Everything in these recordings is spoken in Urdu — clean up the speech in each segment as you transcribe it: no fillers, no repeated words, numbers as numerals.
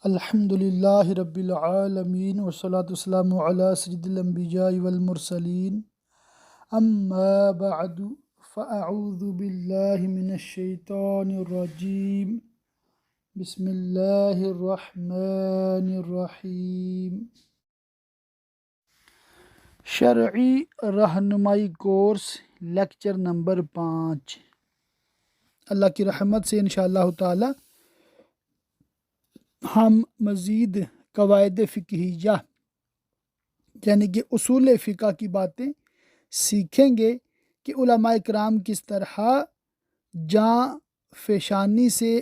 الحمد للہ رب العالمین والصلاة والسلام علی سید الانبیاء والمرسلین اما بعد فاعوذ باللہ من الشیطان الرجیم بسم اللہ الرحمن الرحیم۔ شرعی رہنمائی کورس لیکچر نمبر 5۔ اللہ کی رحمت سے انشاءاللہ تعالی ہم مزید قواعد فقہیہ یعنی کہ اصول فقہ کی باتیں سیکھیں گے کہ علماء کرام کس طرح جاں فشانی سے،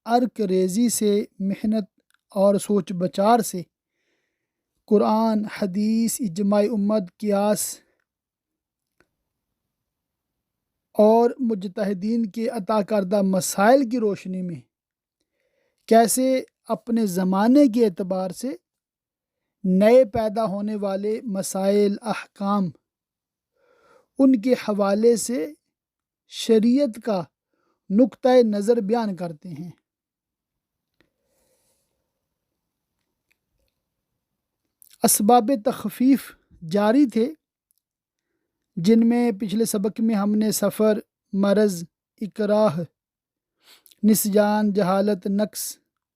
عرق ریزی سے، محنت اور سوچ بچار سے قرآن، حدیث، اجماع امت، قیاس اور مجتہدین کے عطا کردہ مسائل کی روشنی میں کیسے اپنے زمانے کے اعتبار سے نئے پیدا ہونے والے مسائل، احکام، ان کے حوالے سے شریعت کا نقطۂ نظر بیان کرتے ہیں۔ اسباب تخفیف جاری تھے، جن میں پچھلے سبق میں ہم نے سفر، مرض، اکراہ، نسیان، جہالت، نقص،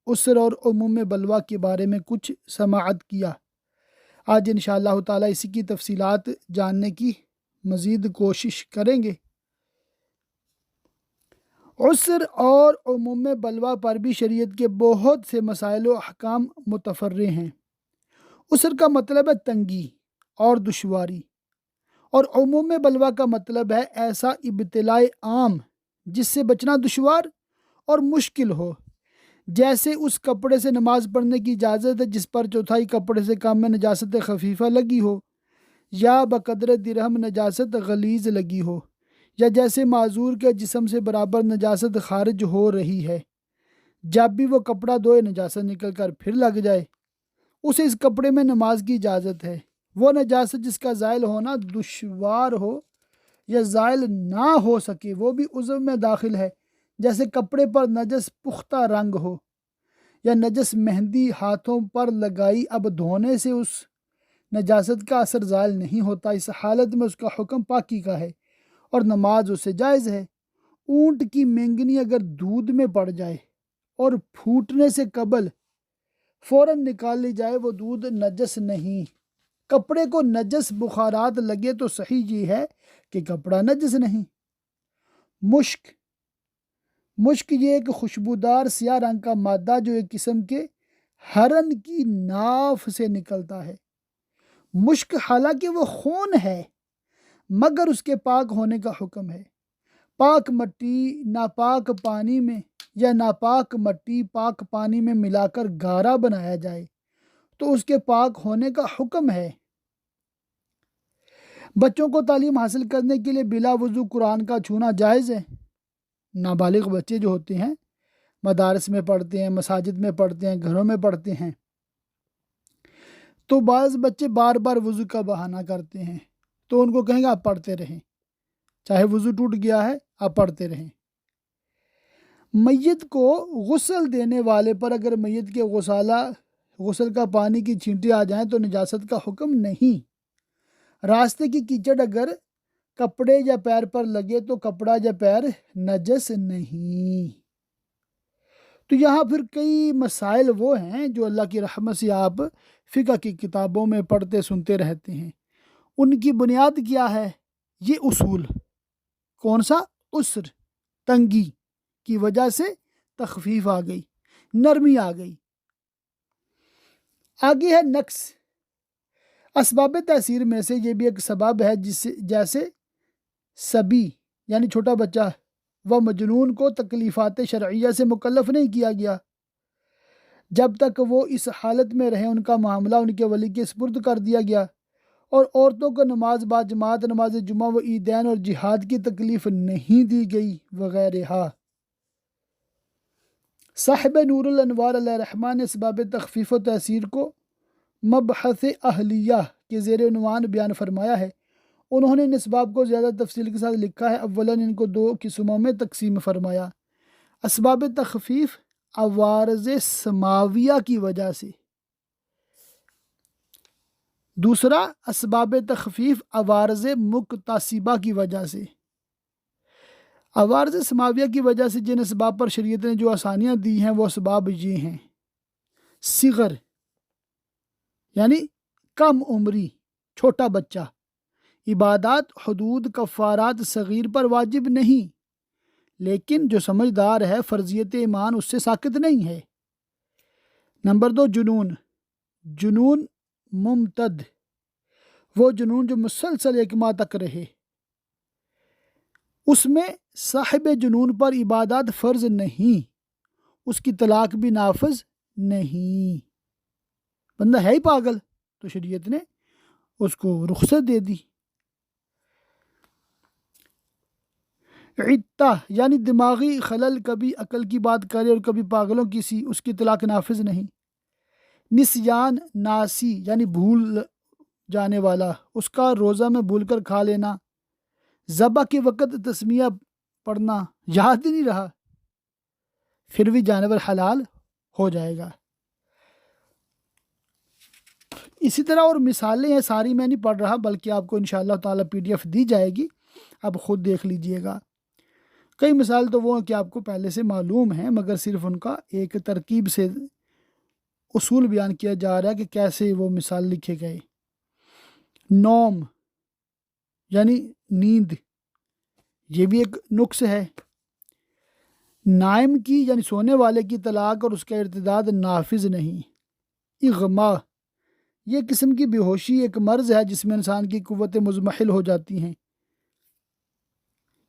عسر اور عموم بلوا کے بارے میں کچھ سماعت کیا۔ آج انشاءاللہ تعالی اسی کی تفصیلات جاننے کی مزید کوشش کریں گے۔ عسر اور عموم بلوا پر بھی شریعت کے بہت سے مسائل و احکام متفرع ہیں۔ عسر کا مطلب ہے تنگی اور دشواری، اور عموم بلوا کا مطلب ہے ایسا ابتلاء عام جس سے بچنا دشوار اور مشکل ہو، جیسے اس کپڑے سے نماز پڑھنے کی اجازت ہے جس پر چوتھائی کپڑے سے کم میں نجاست خفیفہ لگی ہو، یا بقدر درہم نجاست غلیظ لگی ہو، یا جیسے معذور کے جسم سے برابر نجاست خارج ہو رہی ہے، جب بھی وہ کپڑا دھوئے نجاست نکل کر پھر لگ جائے، اسے اس کپڑے میں نماز کی اجازت ہے۔ وہ نجاست جس کا زائل ہونا دشوار ہو یا زائل نہ ہو سکے وہ بھی عضو میں داخل ہے، جیسے کپڑے پر نجس پختہ رنگ ہو یا نجس مہندی ہاتھوں پر لگائی، اب دھونے سے اس نجاست کا اثر زائل نہیں ہوتا، اس حالت میں اس کا حکم پاکی کا ہے اور نماز اس سے جائز ہے۔ اونٹ کی مینگنی اگر دودھ میں پڑ جائے اور پھوٹنے سے قبل فوراً نکال لی جائے وہ دودھ نجس نہیں۔ کپڑے کو نجس بخارات لگے تو صحیح یہ ہے کہ کپڑا نجس نہیں۔ مشک یہ ایک خوشبودار سیاہ رنگ کا مادہ جو ایک قسم کے ہرن کی ناف سے نکلتا ہے۔ مشک حالانکہ وہ خون ہے مگر اس کے پاک ہونے کا حکم ہے۔ پاک مٹی ناپاک پانی میں یا ناپاک مٹی پاک پانی میں ملا کر گارا بنایا جائے تو اس کے پاک ہونے کا حکم ہے۔ بچوں کو تعلیم حاصل کرنے کے لیے بلا وضو قرآن کا چھونا جائز ہے۔ نابالغ بچے جو ہوتے ہیں مدارس میں پڑھتے ہیں، مساجد میں پڑھتے ہیں، گھروں میں پڑھتے ہیں، تو بعض بچے بار بار وضو کا بہانہ کرتے ہیں، تو ان کو کہیں گے آپ پڑھتے رہیں، چاہے وضو ٹوٹ گیا ہے آپ پڑھتے رہیں۔ میت کو غسل دینے والے پر اگر میت کے غسل کا پانی کی چھینٹیں آ جائیں تو نجاست کا حکم نہیں۔ راستے کی کیچڑ اگر کپڑے یا پیر پر لگے تو کپڑا یا پیر نجس نہیں۔ تو یہاں پھر کئی مسائل وہ ہیں جو اللہ کی رحمت سے آپ فقہ کی کتابوں میں پڑھتے سنتے رہتے ہیں۔ ان کی بنیاد کیا ہے؟ یہ اصول۔ کون سا؟ عسر، تنگی کی وجہ سے تخفیف آ گئی، نرمی آ گئی۔ آگے ہے نقص۔ اسباب تاثیر میں سے یہ بھی ایک سبب ہے جیسے صبی یعنی چھوٹا بچہ و مجنون کو تکلیفات شرعیہ سے مکلف نہیں کیا گیا، جب تک وہ اس حالت میں رہیں ان کا معاملہ ان کے ولی کے سپرد کر دیا گیا، اور عورتوں کو نماز باجماعت، نماز جمعہ و عیدین اور جہاد کی تکلیف نہیں دی گئی وغیرہ۔ صاحب نور الانوار علیہ الرحمٰن نے اسباب تخفیف و تاثیر کو مبحث اہلیہ کے زیر عنوان بیان فرمایا ہے۔ انہوں نے ان اسباب کو زیادہ تفصیل کے ساتھ لکھا ہے۔ اولاً ان کو 2 قسموں میں تقسیم فرمایا: اسباب تخفیف عوارض سماویہ کی وجہ سے، دوسرا اسباب تخفیف عوارض مکتسبہ کی وجہ سے۔ عوارض سماویہ کی وجہ سے جن اسباب پر شریعت نے جو آسانیاں دی ہیں وہ اسباب یہ ہیں: صغر یعنی کم عمری، چھوٹا بچہ، عبادات، حدود، کفارات صغیر پر واجب نہیں، لیکن جو سمجھدار ہے فرضیت ایمان اس سے ساقط نہیں ہے۔ نمبر 2 جنون، جنون ممتد، وہ جنون جو مسلسل 1 ماہ تک رہے، اس میں صاحب جنون پر عبادات فرض نہیں، اس کی طلاق بھی نافذ نہیں، بندہ ہے ہی پاگل تو شریعت نے اس کو رخصت دے دی۔ عطا یعنی دماغی خلل، کبھی عقل کی بات کرے اور کبھی پاگلوں کی سی، اس کی طلاق نافذ نہیں۔ نسیان ناسی یعنی بھول جانے والا، اس کا روزہ میں بھول کر کھا لینا، ذبح کے وقت تسمیہ پڑھنا یاد ہی نہیں رہا، پھر بھی جانور حلال ہو جائے گا۔ اسی طرح اور مثالیں ہیں، ساری میں نہیں پڑھ رہا بلکہ آپ کو انشاءاللہ تعالی PDF دی جائے گی، آپ خود دیکھ لیجئے گا۔ کئی مثال تو وہ ہیں کہ آپ کو پہلے سے معلوم ہیں، مگر صرف ان کا ایک ترکیب سے اصول بیان کیا جا رہا ہے کہ کیسے وہ مثال لکھے گئے۔ نوم یعنی نیند، یہ بھی ایک نقص ہے۔ نائم کی یعنی سونے والے کی طلاق اور اس کا ارتداد نافذ نہیں۔ اغما، یہ قسم کی بے ہوشی ایک مرض ہے جس میں انسان کی قوتیں مضمحل ہو جاتی ہیں،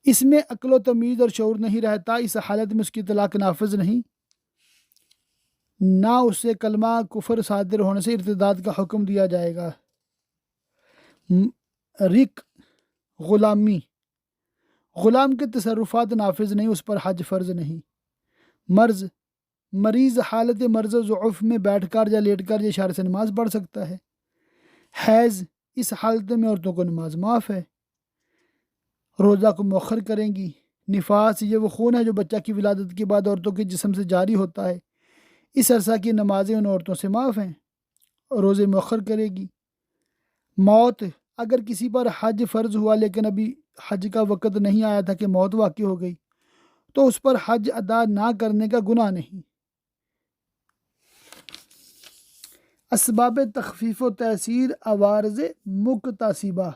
اس میں عقل و تمیز اور شعور نہیں رہتا، اس حالت میں اس کی طلاق نافذ نہیں، نہ اسے کلمہ کفر صادر ہونے سے ارتداد کا حکم دیا جائے گا۔ رق غلامی، غلام کے تصرفات نافذ نہیں، اس پر حج فرض نہیں۔ مرض، مریض حالت مرض و ضعف میں بیٹھ کر یا لیٹ کر یا اشارے سے نماز پڑھ سکتا ہے۔ حیض، اس حالت میں عورتوں کو نماز معاف ہے، روزہ کو مؤخر کریں گی۔ نفاس، یہ وہ خون ہے جو بچہ کی ولادت کے بعد عورتوں کے جسم سے جاری ہوتا ہے، اس عرصہ کی نمازیں ان عورتوں سے معاف ہیں، روزے مؤخر کرے گی۔ موت، اگر کسی پر حج فرض ہوا لیکن ابھی حج کا وقت نہیں آیا تھا کہ موت واقع ہو گئی تو اس پر حج ادا نہ کرنے کا گناہ نہیں۔ اسباب تخفیف و تیسیر عوارض مکتسبہ،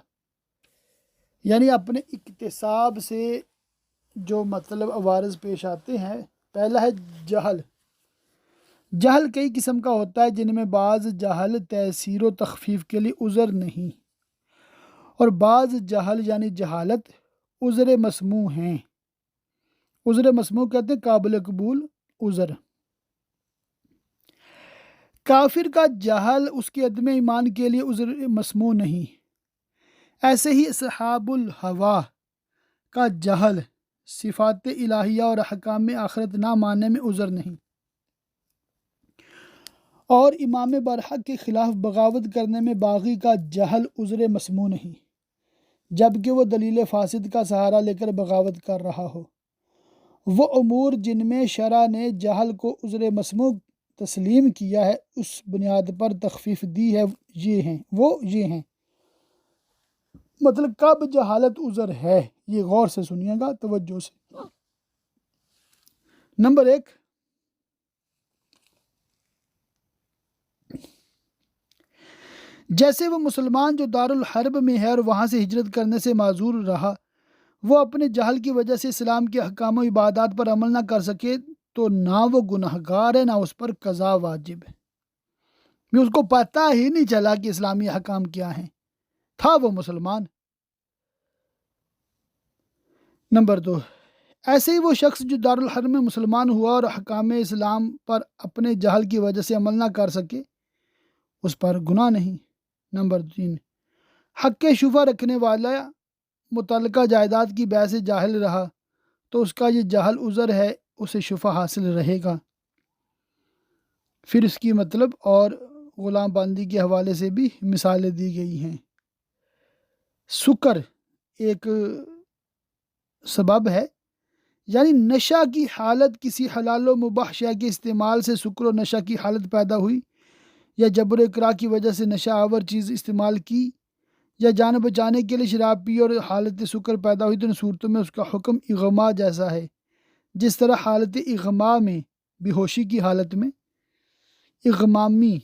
یعنی اپنے اکتساب سے جو مطلب عوارض پیش آتے ہیں۔ پہلا ہے جہل، جہل کئی قسم کا ہوتا ہے جن میں بعض جہل تیسیر و تخفیف کے لیے عذر نہیں، اور بعض جہل یعنی جہالت عذر مسموع ہیں۔ عذر مسموع کہتے ہیں قابل قبول عذر۔ کافر کا جہل اس کے عدم ایمان کے لیے عذر مسموع نہیں، ایسے ہی اصحاب الہوا کا جہل صفات الہیہ اور احکام آخرت نہ ماننے میں عذر نہیں، اور امام برحق کے خلاف بغاوت کرنے میں باغی کا جہل عذر مسموع نہیں، جبکہ وہ دلیل فاسد کا سہارا لے کر بغاوت کر رہا ہو۔ وہ امور جن میں شرع نے جہل کو عذر مسموع تسلیم کیا ہے، اس بنیاد پر تخفیف دی ہے، یہ ہیں۔ مطلب کب جہالت عذر ہے، یہ غور سے سنیے گا، توجہ سے۔ نمبر 1، جیسے وہ مسلمان جو دارالحرب میں ہے اور وہاں سے ہجرت کرنے سے معذور رہا، وہ اپنے جہل کی وجہ سے اسلام کے احکام و عبادات پر عمل نہ کر سکے تو نہ وہ گناہگار ہے نہ اس پر قضا واجب ہے، اس کو پتہ ہی نہیں چلا کہ اسلامی احکام کیا ہیں، تھا وہ مسلمان۔ نمبر 2، ایسے ہی وہ شخص جو دارالحرم میں مسلمان ہوا اور احکام اسلام پر اپنے جہل کی وجہ سے عمل نہ کر سکے، اس پر گناہ نہیں۔ نمبر 3، حق شفع رکھنے والا متعلقہ جائیداد کی بیع سے جاہل رہا تو اس کا یہ جہل عذر ہے، اسے شفع حاصل رہے گا۔ پھر اس کی مطلب اور غلام بندی کے حوالے سے بھی مثالیں دی گئی ہیں۔ سکر ایک سبب ہے، یعنی نشہ کی حالت کسی حلال و مباح شے کے استعمال سے سکر و نشہ کی حالت پیدا ہوئی، یا جبر و اکراه کی وجہ سے نشہ آور چیز استعمال کی، یا جان بچانے کے لیے شراب پی اور حالت سکر پیدا ہوئی، تو ان صورتوں میں اس کا حکم اغما جیسا ہے۔ جس طرح حالت اغما میں، بے ہوشی کی حالت میں، اغمامی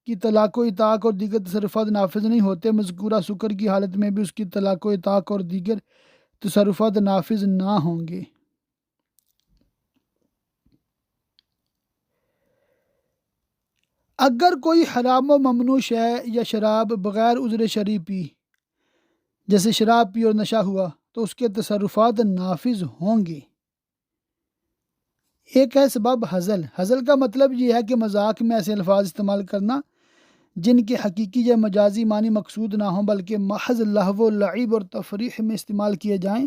کی طلاق و اطاق اور دیگر تصرفات نافذ نہیں ہوتے، مذکورہ سکر کی حالت میں بھی اس کی طلاق و اطاق اور دیگر تصرفات نافذ نہ ہوں گے۔ اگر کوئی حرام و ممنوع شے یا شراب بغیر عذر شرعی پی، جیسے شراب پی اور نشہ ہوا، تو اس کے تصرفات نافذ ہوں گے۔ ایک ہے سبب ہزل۔ ہزل کا مطلب یہ ہے کہ مذاق میں ایسے الفاظ استعمال کرنا جن کے حقیقی یا مجازی معنی مقصود نہ ہوں، بلکہ محض لہو و لعب اور تفریح میں استعمال کیے جائیں۔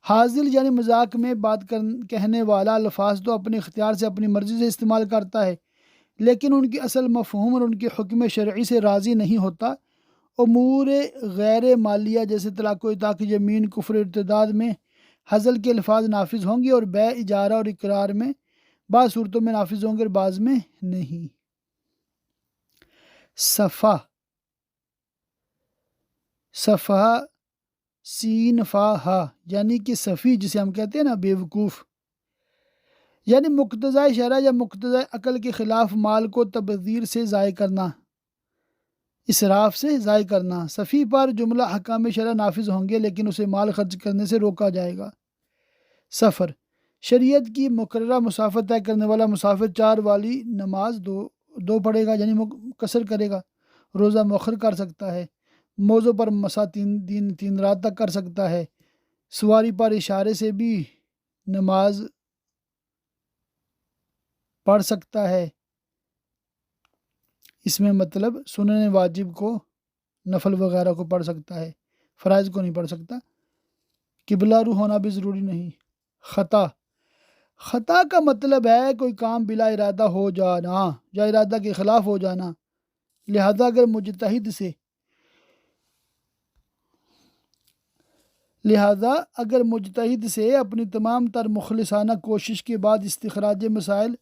حاضل یعنی مذاق میں بات کہنے والا الفاظ تو اپنے اختیار سے، اپنی مرضی سے استعمال کرتا ہے، لیکن ان کی اصل مفہوم اور ان کے حکم شرعی سے راضی نہیں ہوتا۔ امور غیر مالیہ جیسے طلاق و اطاق، یمین، کفر، ارتداد میں ہزل کے الفاظ نافذ ہوں گے، اور بیع، اجارہ اور اقرار میں بعض صورتوں میں نافذ ہوں گے اور بعض میں نہیں۔ صفا، صفا سین فا ہا، یعنی کہ صفی جسے ہم کہتے ہیں نا، بے وقوف، یعنی مقتضی شرع یا مقتضی عقل کے خلاف مال کو تبذیر سے ضائع کرنا، اسراف سے ضائع کرنا۔ صفی پر جملہ حکام شرع نافذ ہوں گے، لیکن اسے مال خرچ کرنے سے روکا جائے گا۔ سفر، شریعت کی مقررہ مسافت طے کرنے والا مسافر 4 والی نماز دو پڑھے گا، یعنی قصر کرے گا، روزہ مؤخر کر سکتا ہے، موضوع پر مسا 3 رات تک کر سکتا ہے، سواری پر اشارے سے بھی نماز پڑھ سکتا ہے۔ اس میں مطلب سنن واجب کو، نفل وغیرہ کو پڑھ سکتا ہے، فرائض کو نہیں پڑھ سکتا۔ قبلہ رو ہونا بھی ضروری نہیں۔ خطا، خطا کا مطلب ہے کوئی کام بلا ارادہ ہو جانا یا ارادہ کے خلاف ہو جانا، لہذا اگر مجتہد سے اپنی تمام تر مخلصانہ کوشش کے بعد استخراج مسائل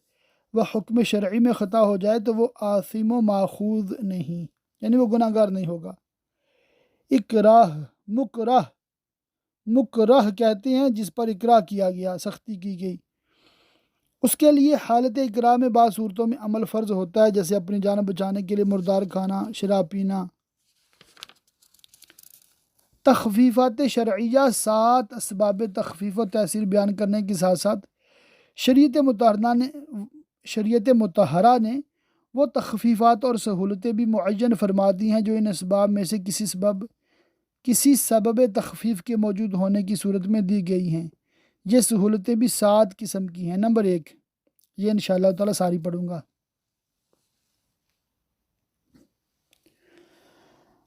و حکم شرعی میں خطا ہو جائے تو وہ آثم و ماخوذ نہیں، یعنی وہ گناہ گار نہیں ہوگا۔ اکراہ، مکرہ کہتے ہیں جس پر اکراہ کیا گیا، سختی کی گئی۔ اس کے لیے حالت اکراہ میں بعض صورتوں میں عمل فرض ہوتا ہے، جیسے اپنی جان بچانے کے لیے مردار کھانا، شراب پینا۔ تخفیفات شرعیہ، 7 اسباب تخفیف و تحصیل بیان کرنے کے ساتھ ساتھ شریعت مطہرہ نے وہ تخفیفات اور سہولتیں بھی معین فرما دی ہیں جو ان اسباب میں سے کسی سبب تخفیف کے موجود ہونے کی صورت میں دی گئی ہیں۔ یہ سہولتیں بھی 7 قسم کی ہیں۔ نمبر 1، یہ انشاءاللہ تعالیٰ ساری پڑھوں گا۔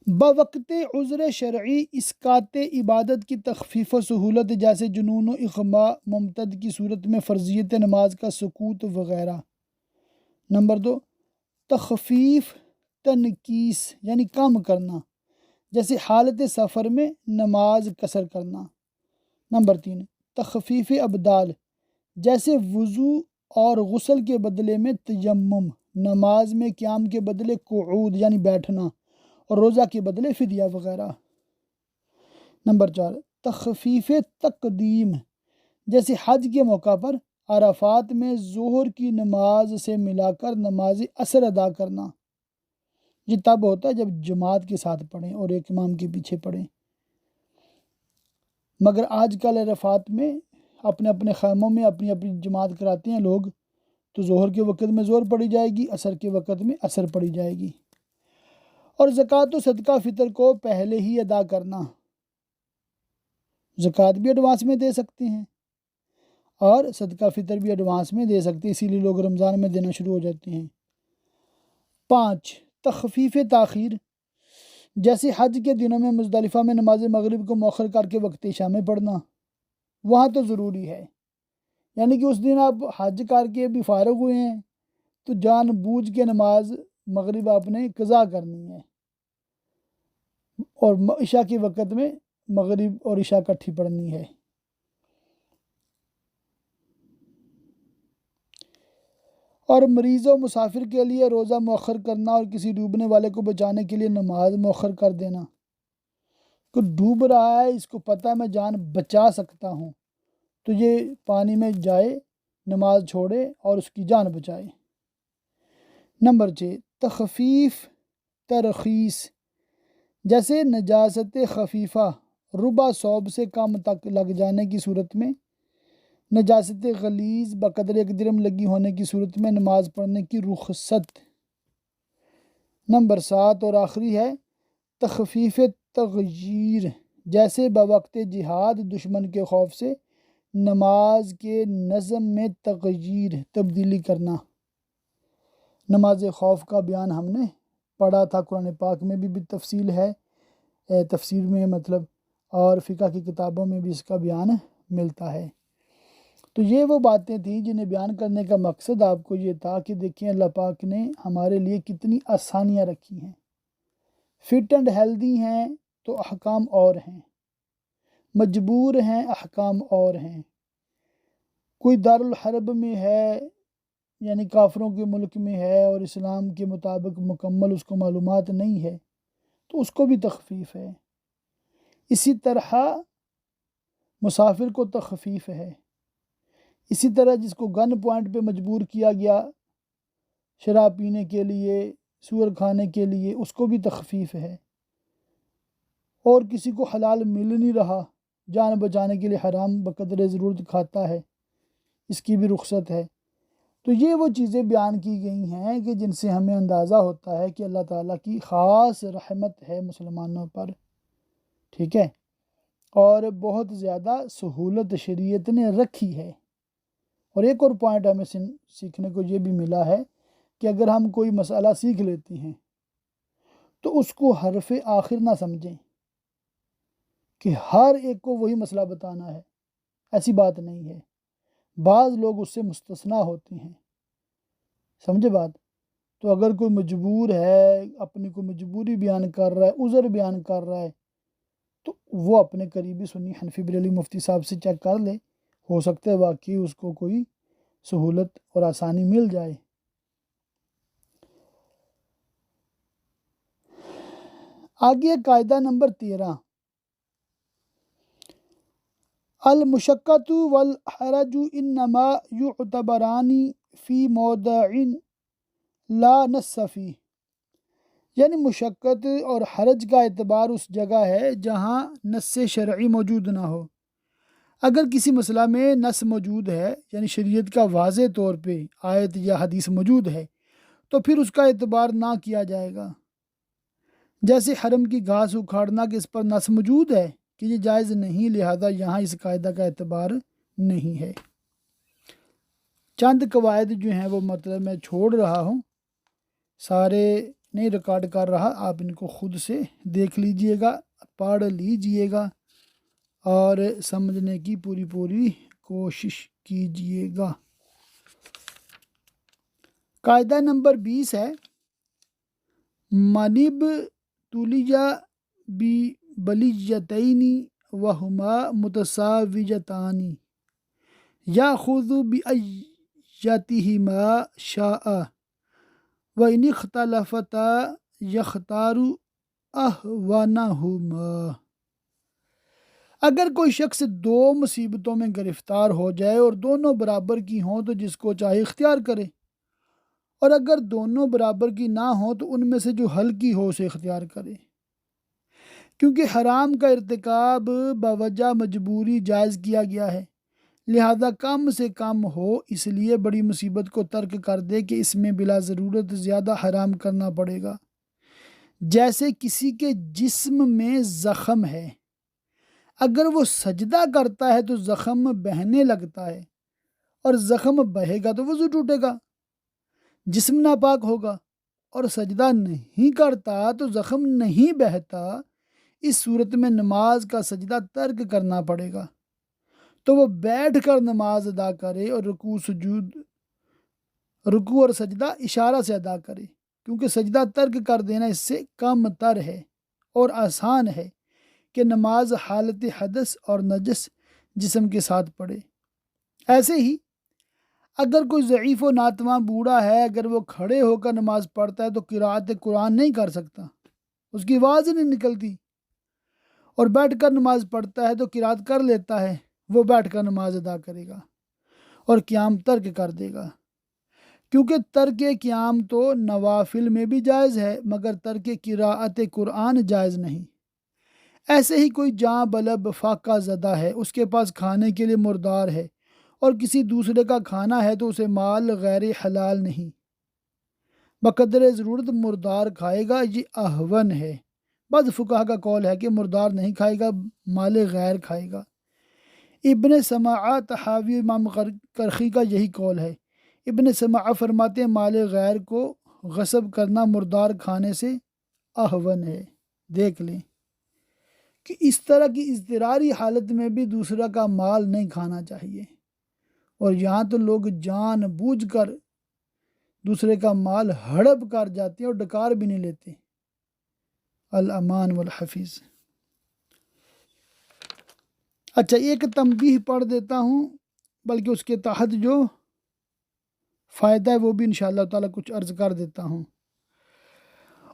بوقت عذر شرعی اسقاط عبادت کی تخفیف و سہولت، جیسے جنون و اغما، ممتد کی صورت میں فرضیت نماز کا سقوط وغیرہ۔ نمبر 2، تخفیف تنکیس یعنی کم کرنا، جیسے حالت سفر میں نماز قصر کرنا۔ نمبر 3، تخفیف ابدال، جیسے وضو اور غسل کے بدلے میں تیمم، نماز میں قیام کے بدلے قعود یعنی بیٹھنا، اور روزہ کے بدلے فدیہ وغیرہ۔ نمبر 4، تخفیف تقدیم، جیسے حج کے موقع پر عرفات میں ظہر کی نماز سے ملا کر نماز عصر ادا کرنا۔ یہ تب ہوتا ہے جب جماعت کے ساتھ پڑھیں اور ایک امام کے پیچھے پڑھیں، مگر آج کل عرفات میں اپنے اپنے خیموں میں اپنی اپنی جماعت کراتے ہیں لوگ، تو ظہر کے وقت میں ظہر پڑھی جائے گی، عصر کے وقت میں عصر پڑھی جائے گی۔ اور زکوٰۃ و صدقہ فطر کو پہلے ہی ادا کرنا، زکوٰۃ بھی ایڈوانس میں دے سکتے ہیں اور صدقہ فطر بھی ایڈوانس میں دے سکتے ہیں، اسی لیے لوگ رمضان میں دینا شروع ہو جاتے ہیں۔ 5، تخفیف تاخیر، جیسے حج کے دنوں میں مزدلفہ میں نماز مغرب کو مؤخر کر کے وقت عشاء میں پڑھنا، وہاں تو ضروری ہے، یعنی کہ اس دن آپ حج کر کے بھی فارغ ہوئے ہیں تو جان بوجھ کے نماز مغرب آپ نے قضا کرنی ہے، اور عشاء کے وقت میں مغرب اور عشاء کٹھی پڑھنی ہے۔ اور مریض و مسافر کے لیے روزہ مؤخر کرنا اور کسی ڈوبنے والے کو بچانے کے لیے نماز مؤخر کر دینا۔ کوئی ڈوب رہا ہے، اس کو پتہ ہے میں جان بچا سکتا ہوں، تو یہ پانی میں جائے، نماز چھوڑے اور اس کی جان بچائے۔ نمبر 6، تخفیف ترخیص، جیسے نجاست خفیفہ ربع ثوب سے کم تک لگ جانے کی صورت میں، نجاست غلیظ بقدر 1 درہم لگی ہونے کی صورت میں نماز پڑھنے کی رخصت۔ نمبر 7 اور آخری ہے تخفیف تغییر، جیسے بوقت جہاد دشمن کے خوف سے نماز کے نظم میں تغییر تبدیلی کرنا۔ نماز خوف کا بیان ہم نے پڑھا تھا، قرآن پاک میں بھی تفصیل ہے، تفسیر میں مطلب، اور فقہ کی کتابوں میں بھی اس کا بیان ملتا ہے۔ تو یہ وہ باتیں تھیں جنہیں بیان کرنے کا مقصد آپ کو یہ تھا کہ دیکھیں اللہ پاک نے ہمارے لیے کتنی آسانیاں رکھی ہیں۔ فٹ اینڈ ہیلدی ہیں تو احکام اور ہیں، مجبور ہیں احکام اور ہیں۔ کوئی دارالحرب میں ہے، یعنی کافروں کے ملک میں ہے اور اسلام کے مطابق مکمل اس کو معلومات نہیں ہے، تو اس کو بھی تخفیف ہے۔ اسی طرح مسافر کو تخفیف ہے۔ اسی طرح جس کو گن پوائنٹ پہ مجبور کیا گیا شراب پینے کے لیے، سور کھانے کے لیے، اس کو بھی تخفیف ہے۔ اور کسی کو حلال مل نہیں رہا، جان بچانے کے لیے حرام بقدر ضرورت کھاتا ہے، اس کی بھی رخصت ہے۔ تو یہ وہ چیزیں بیان کی گئی ہیں کہ جن سے ہمیں اندازہ ہوتا ہے کہ اللہ تعالیٰ کی خاص رحمت ہے مسلمانوں پر، ٹھیک ہے، اور بہت زیادہ سہولت شریعت نے رکھی ہے۔ اور ایک اور پوائنٹ ہمیں سیکھنے کو یہ بھی ملا ہے کہ اگر ہم کوئی مسئلہ سیکھ لیتے ہیں تو اس کو حرف آخر نہ سمجھیں کہ ہر ایک کو وہی مسئلہ بتانا ہے، ایسی بات نہیں ہے۔ بعض لوگ اس سے مستثنا ہوتے ہیں، سمجھے بات؟ تو اگر کوئی مجبور ہے، اپنی کوئی مجبوری بیان کر رہا ہے، عذر بیان کر رہا ہے، تو وہ اپنے قریبی سنی حنفی بریلوی مفتی صاحب سے چیک کر لے، ہو سکتا ہے واقعی اس کو کوئی سہولت اور آسانی مل جائے۔ آگے قاعدہ نمبر 13، المشقۃ والحرج انما یعتبران فی موضع لا نص فیہ، یعنی مشقت اور حرج کا اعتبار اس جگہ ہے جہاں نص شرعی موجود نہ ہو۔ اگر کسی مسئلہ میں نص موجود ہے، یعنی شریعت کا واضح طور پہ آیت یا حدیث موجود ہے، تو پھر اس کا اعتبار نہ کیا جائے گا۔ جیسے حرم کی گھاس اکھاڑنا کہ اس پر نص موجود ہے کہ یہ جائز نہیں، لہذا یہاں اس قاعدہ کا اعتبار نہیں ہے۔ چند قواعد جو ہیں وہ مطلب میں چھوڑ رہا ہوں، سارے نہیں ریکارڈ کر رہا، آپ ان کو خود سے دیکھ لیجئے گا، پڑھ لیجئے گا اور سمجھنے کی پوری کوشش کیجئے گا۔ قاعدہ نمبر 20 ہے، منب تولیہ بلیجتین وہما متساویتان یاخذ بایتہما شاء وان اختلفتا یختار اہونہما۔ اگر کوئی شخص 2 مصیبتوں میں گرفتار ہو جائے اور دونوں برابر کی ہوں تو جس کو چاہے اختیار کرے، اور اگر دونوں برابر کی نہ ہوں تو ان میں سے جو ہلکی ہو اسے اختیار کرے۔ کیونکہ حرام کا ارتکاب بوجہ مجبوری جائز کیا گیا ہے، لہذا کم سے کم ہو، اس لیے بڑی مصیبت کو ترک کر دے کہ اس میں بلا ضرورت زیادہ حرام کرنا پڑے گا۔ جیسے کسی کے جسم میں زخم ہے، اگر وہ سجدہ کرتا ہے تو زخم بہنے لگتا ہے، اور زخم بہے گا تو وضو ٹوٹے گا، جسم ناپاک ہوگا، اور سجدہ نہیں کرتا تو زخم نہیں بہتا، اس صورت میں نماز کا سجدہ ترک کرنا پڑے گا۔ تو وہ بیٹھ کر نماز ادا کرے اور رکوع اور سجدہ اشارہ سے ادا کرے، کیونکہ سجدہ ترک کر دینا اس سے کم تر ہے اور آسان ہے کہ نماز حالت حدث اور نجس جسم کے ساتھ پڑھے۔ ایسے ہی اگر کوئی ضعیف و ناتواں بوڑھا ہے، اگر وہ کھڑے ہو کر نماز پڑھتا ہے تو قرأت قرآن نہیں کر سکتا، اس کی آواز ہی نہیں نکلتی، اور بیٹھ کر نماز پڑھتا ہے تو قرأت کر لیتا ہے، وہ بیٹھ کر نماز ادا کرے گا اور قیام ترک کر دے گا، کیونکہ ترک قیام تو نوافل میں بھی جائز ہے مگر ترک قرأت قرآن جائز نہیں۔ ایسے ہی کوئی جاں بلب فاقہ زدہ ہے، اس کے پاس کھانے کے لیے مردار ہے اور کسی دوسرے کا کھانا ہے تو اسے مال غیر حلال نہیں، بقدر ضرورت مردار کھائے گا، یہ احون ہے۔ بعض فقہا کا قول ہے کہ مردار نہیں کھائے گا، مال غیر کھائے گا۔ ابن سماعہ تحاوی امام کرخی کا یہی قول ہے۔ ابن سماعہ فرماتے ہیں مال غیر کو غصب کرنا مردار کھانے سے احون ہے۔ دیکھ لیں کہ اس طرح کی اضطراری حالت میں بھی دوسرا کا مال نہیں کھانا چاہیے، اور یہاں تو لوگ جان بوجھ کر دوسرے کا مال ہڑپ کر جاتے ہیں اور ڈکار بھی نہیں لیتے۔ الامان والحفیظ۔ اچھا، ایک تنبیہ پڑھ دیتا ہوں، بلکہ اس کے تحت جو فائدہ ہے وہ بھی انشاءاللہ تعالیٰ کچھ عرض کر دیتا ہوں۔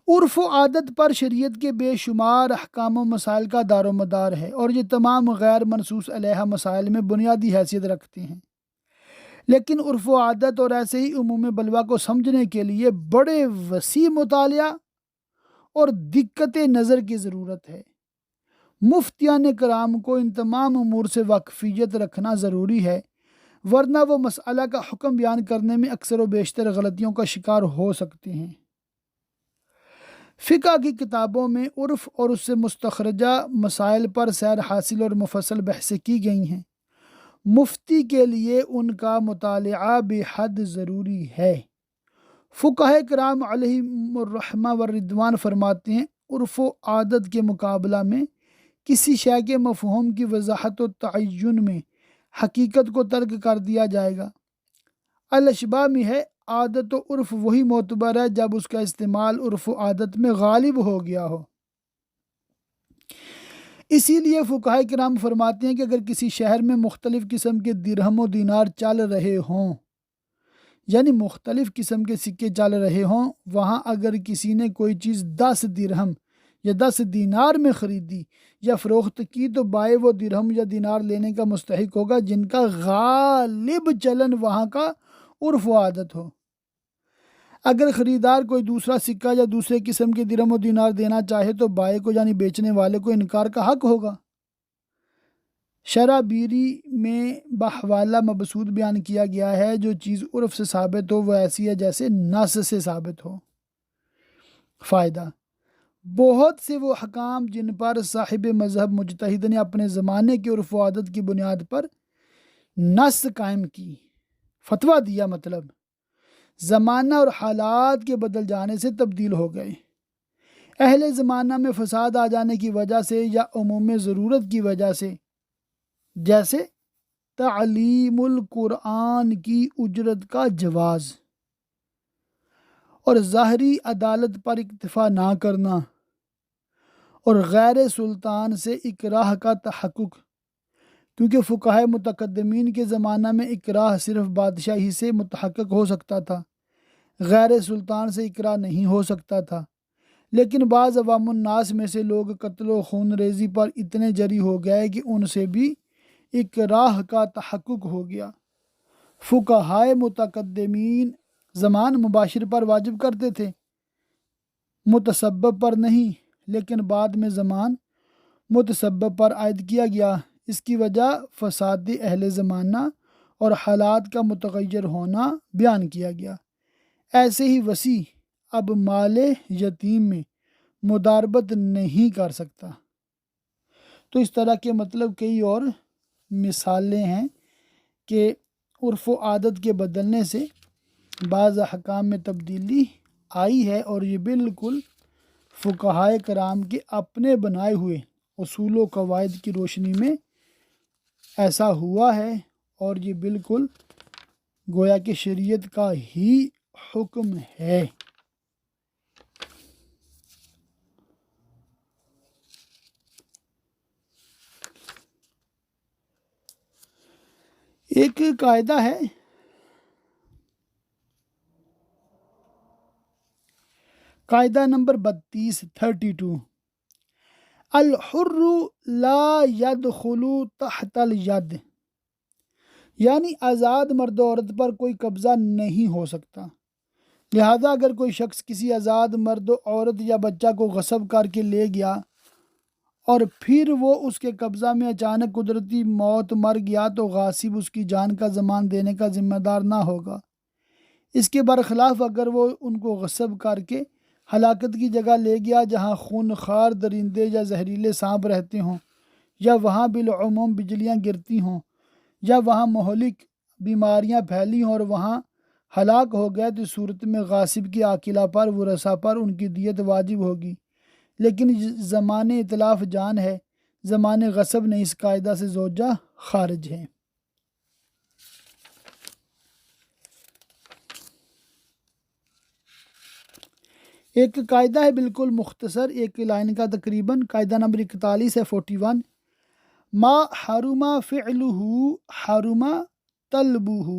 عرف و عادت پر شریعت کے بے شمار احکام و مسائل کا دار و مدار ہے، اور یہ تمام غیر منصوص علیہ مسائل میں بنیادی حیثیت رکھتے ہیں، لیکن عرف و عادت اور ایسے ہی عموم بلوہ کو سمجھنے کے لیے بڑے وسیع مطالعہ اور دقت نظر کی ضرورت ہے۔ مفتیان کرام کو ان تمام امور سے واقفیت رکھنا ضروری ہے، ورنہ وہ مسئلہ کا حکم بیان کرنے میں اکثر و بیشتر غلطیوں کا شکار ہو سکتے ہیں۔ فقہ کی کتابوں میں عرف اور اس سے مستخرجہ مسائل پر سیر حاصل اور مفصل بحثیں کی گئی ہیں۔ مفتی کے لیے ان کا مطالعہ بے حد ضروری ہے۔ فقہاء کرام علیہم الرحمہ والرضوان فرماتے ہیں عرف و عادت کے مقابلہ میں کسی شے کے مفہوم کی وضاحت و تعین میں حقیقت کو ترک کر دیا جائے گا۔ الاشباہ میں ہے عادت و عرف وہی معتبر ہے جب اس کا استعمال عرف و عادت میں غالب ہو گیا ہو۔ اسی لیے فقہاء کرام فرماتے ہیں کہ اگر کسی شہر میں مختلف قسم کے درہم و دینار چل رہے ہوں، یعنی مختلف قسم کے سکے چل رہے ہوں، وہاں اگر کسی نے کوئی چیز 10 درہم یا 10 دینار میں خریدی یا فروخت کی تو بائع وہ درہم یا دینار لینے کا مستحق ہوگا جن کا غالب چلن وہاں کا عرف و عادت ہو۔ اگر خریدار کوئی دوسرا سکہ یا دوسرے قسم کے درہم و دینار دینا چاہے تو بائع کو یعنی بیچنے والے کو انکار کا حق ہوگا۔ شرح بیری میں بحوالہ مبسوط بیان کیا گیا ہے جو چیز عرف سے ثابت ہو وہ ایسی ہے جیسے نص سے ثابت ہو۔ فائدہ: بہت سے وہ حکام جن پر صاحب مذہب مجتہد نے اپنے زمانے کے عرف و عادت کی بنیاد پر نص قائم کی، فتویٰ دیا، مطلب زمانہ اور حالات کے بدل جانے سے تبدیل ہو گئے۔ اہل زمانہ میں فساد آ جانے کی وجہ سے یا عموم ضرورت کی وجہ سے، جیسے تعلیم القرآن کی اجرت کا جواز اور ظاہری عدالت پر اکتفا نہ کرنا اور غیر سلطان سے اکراہ کا تحقق، کیونکہ فقہائے متقدمین کے زمانہ میں اکراہ صرف بادشاہی سے متحقق ہو سکتا تھا، غیر سلطان سے اکراہ نہیں ہو سکتا تھا، لیکن بعض عوام الناس میں سے لوگ قتل و خون ریزی پر اتنے جری ہو گئے کہ ان سے بھی اکراہ کا تحقق ہو گیا۔ فقہائے متقدمین زمان مباشر پر واجب کرتے تھے، متسبب پر نہیں، لیکن بعد میں زمان متسبب پر عائد کیا گیا۔ اس کی وجہ فساد اہل زمانہ اور حالات کا متغیر ہونا بیان کیا گیا۔ ایسے ہی وسیع اب مال یتیم میں مداربت نہیں کر سکتا۔ تو اس طرح کے مطلب کئی اور مثالیں ہیں کہ عرف و عادت کے بدلنے سے بعض احکام میں تبدیلی آئی ہے، اور یہ بالکل فقہائے کرام کے اپنے بنائے ہوئے اصول و قواعد کی روشنی میں ایسا ہوا ہے، اور یہ بالکل گویا کہ شریعت کا ہی حکم ہے۔ ایک قاعدہ ہے قاعدہ نمبر 32 الحر لا يدخل تحت الید، یعنی آزاد مرد و عورت پر کوئی قبضہ نہیں ہو سکتا، لہذا اگر کوئی شخص کسی آزاد مرد و عورت یا بچہ کو غصب کر کے لے گیا اور پھر وہ اس کے قبضہ میں اچانک قدرتی موت مر گیا تو غاصب اس کی جان کا ضمان دینے کا ذمہ دار نہ ہوگا۔ اس کے برخلاف اگر وہ ان کو غصب کر کے ہلاکت کی جگہ لے گیا جہاں خونخوار درندے یا زہریلے سانپ رہتے ہوں، یا وہاں بالعموم بجلیاں گرتی ہوں، یا وہاں مہلک بیماریاں پھیلی ہوں اور وہاں ہلاک ہو گئے، تو صورت میں غاصب کی عاقلہ پر ورثاء پر ان کی دیت واجب ہوگی، لیکن زمان اتلاف جان ہے، زمان غصب نہیں، اس قاعدہ سے زوجہ خارج ہے۔ ایک قاعدہ ہے بالکل مختصر، ایک لائن کا تقریباً، قاعدہ نمبر 41 ہے 41 ما حرم فعلہ حرم طلبہ،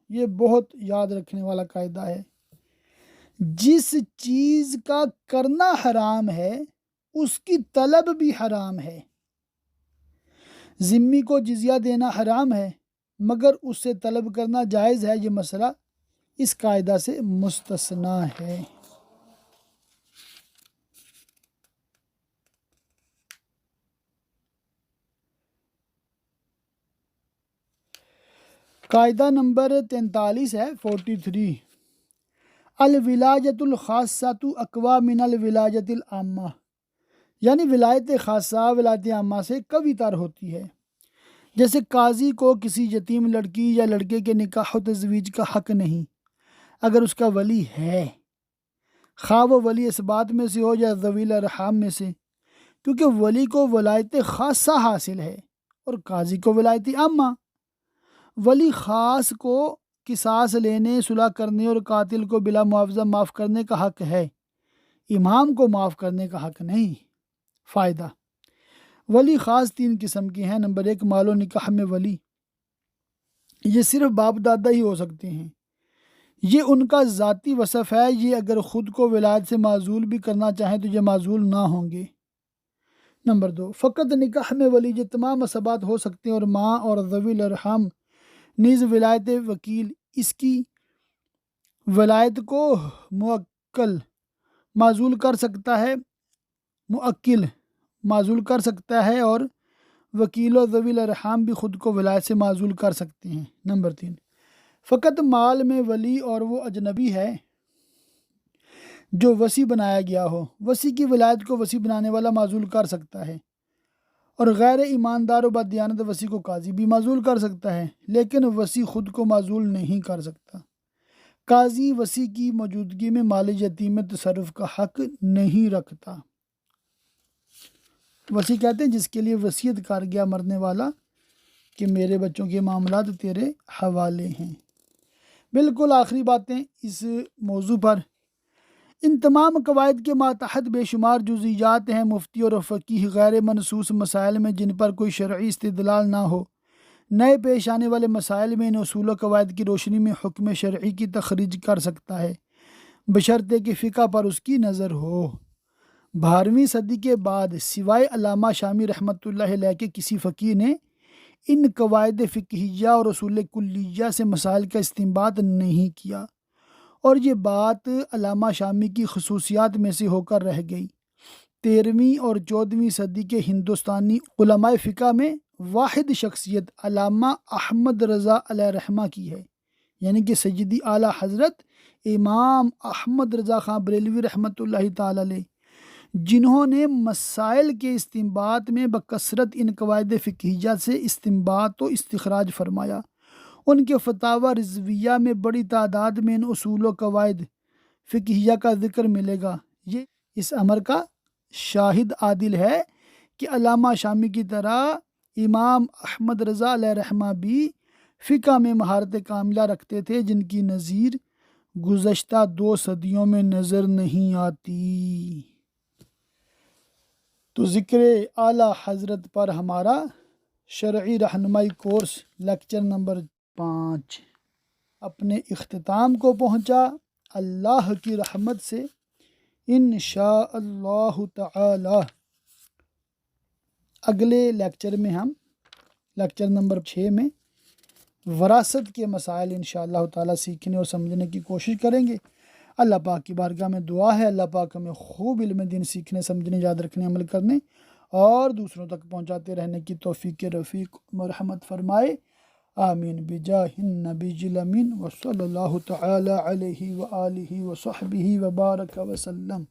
یہ بہت یاد رکھنے والا قاعدہ ہے۔ جس چیز کا کرنا حرام ہے اس کی طلب بھی حرام ہے۔ ذمی کو جزیہ دینا حرام ہے مگر اس سے طلب کرنا جائز ہے، یہ مسئلہ اس قاعدہ سے مستثنی ہے۔ قاعدہ نمبر 43 ہے 43 الولایت الخاصۃ اقوی من الولایت العامہ، یعنی ولایت خاصہ ولایت عامہ سے قوی تر ہوتی ہے۔ جیسے قاضی کو کسی یتیم لڑکی یا لڑکے کے نکاح و تزویج کا حق نہیں اگر اس کا ولی ہے، خواہ وہ ولی اثبات میں سے ہو یا ذوی الارحام میں سے، کیونکہ ولی کو ولایت خاصہ حاصل ہے اور قاضی کو ولایت عامہ۔ ولی خاص کو قصاص لینے، صلح کرنے اور قاتل کو بلا معاوضہ معاف کرنے کا حق ہے، امام کو معاف کرنے کا حق نہیں۔ فائدہ: ولی خاص 3 قسم کے ہیں۔ نمبر 1 مال و نکاح میں ولی، یہ صرف باپ دادا ہی ہو سکتے ہیں، یہ ان کا ذاتی وصف ہے، یہ اگر خود کو ولایت سے معزول بھی کرنا چاہیں تو یہ معزول نہ ہوں گے۔ نمبر 2 فقط نکاح میں ولی، یہ تمام اسبات ہو سکتے ہیں اور ماں اور ذوی الارحام نیز ولایت وکیل اس کی ولایت کو معقل معزول کر سکتا ہے، معقل معزول کر سکتا ہے، اور وکیل و ذوی الارحام بھی خود کو ولایت سے معزول کر سکتے ہیں۔ نمبر 3 فقط مال میں ولی اور وہ اجنبی ہے جو وصی بنایا گیا ہو، وصی کی ولایت کو وصی بنانے والا معزول کر سکتا ہے، اور غیر ایماندار و بددیانت وصی کو قاضی بھی معزول کر سکتا ہے، لیکن وصی خود کو معزول نہیں کر سکتا۔ قاضی وصی کی موجودگی میں مال یتیم میں تصرف کا حق نہیں رکھتا۔ وصی کہتے ہیں جس کے لیے وصیت کر گیا مرنے والا کہ میرے بچوں کے معاملات تیرے حوالے ہیں۔ بالکل آخری باتیں اس موضوع پر، ان تمام قواعد کے ماتحت بے شمار جزئیات ہیں مفتی اور فقیہ غیر منصوص مسائل میں جن پر کوئی شرعی استدلال نہ ہو، نئے پیش آنے والے مسائل میں ان اصول و قواعد کی روشنی میں حکم شرعی کی تخریج کر سکتا ہے بشرطے کہ فقہ پر اس کی نظر ہو۔ 12ویں صدی کے بعد سوائے علامہ شامی رحمۃ اللہ علیہ کے کسی فقیہ نے ان قواعد فقہیہ اور اصول کلیہ سے مسائل کا استنباط نہیں کیا، اور یہ بات علامہ شامی کی خصوصیات میں سے ہو کر رہ گئی۔ 13ویں اور 14ویں صدی کے ہندوستانی علماء فقہ میں واحد شخصیت علامہ احمد رضا علیہ رحمہ کی ہے، یعنی کہ سیدی اعلیٰ حضرت امام احمد رضا خان بریلوی رحمۃ اللہ تعالی علیہ، جنہوں نے مسائل کے استنباط میں بکثرت ان قواعد فقہیہ سے استنباط و استخراج فرمایا۔ ان کے فتاوی رضویہ میں بڑی تعداد میں ان اصول و قواعد فقہیہ کا ذکر ملے گا۔ یہ اس امر کا شاہد عادل ہے کہ علامہ شامی کی طرح امام احمد رضا علیہ رحمہ بھی فقہ میں مہارت کاملہ رکھتے تھے جن کی نظیر گزشتہ 2 صدیوں میں نظر نہیں آتی۔ تو ذکر اعلیٰ حضرت پر ہمارا شرعی رہنمائی کورس لیکچر نمبر 5 اپنے اختتام کو پہنچا۔ اللہ کی رحمت سے انشاء اللہ تعالی اگلے لیکچر میں ہم لیکچر نمبر 6 میں وراثت کے مسائل انشاءاللہ تعالی سیکھنے اور سمجھنے کی کوشش کریں گے۔ اللہ پاک کی بارگاہ میں دعا ہے اللہ پاک ہمیں خوب علم دین سیکھنے، سمجھنے، یاد رکھنے، عمل کرنے اور دوسروں تک پہنچاتے رہنے کی توفیق رفیق مرحمت فرمائے، آمین بجاہ النبی الامین وصلی اللہ تعالی علیہ وآلہ وصحبہ وبارک وسلم۔